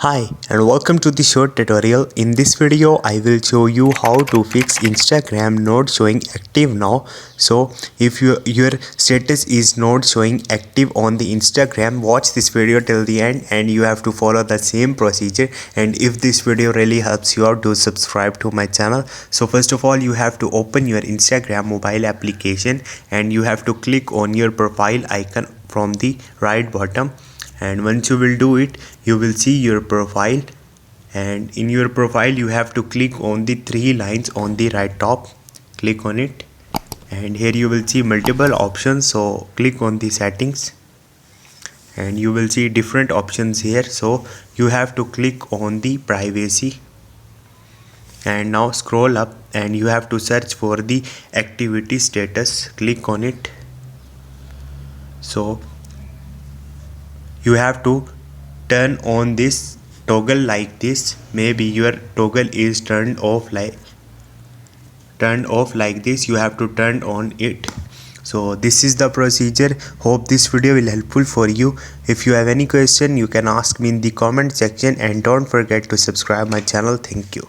Hi and welcome to the short tutorial. In this video I will show you how to fix Instagram not showing active now. So if your status is not showing active on the Instagram, watch this video till the end and you have to follow the same procedure. And if this video really helps you out, do subscribe to my channel. So first of all, you have to open your Instagram mobile application and you have to click on your profile icon from the right bottom. And once you will do it, you will see your profile, and in your profile you have to click on the three lines on the right top. Click on it and here you will see multiple options, so click on the settings and you will see different options here. So you have to click on the privacy and now scroll up and you have to search for the activity status. Click on it. So you have to turn on this toggle like this. Maybe your toggle is turned off like this. You have to turn on it. So this is the procedure. Hope this video will helpful for you. If you have any question, you can ask me in the comment section and don't forget to subscribe my channel. Thank you.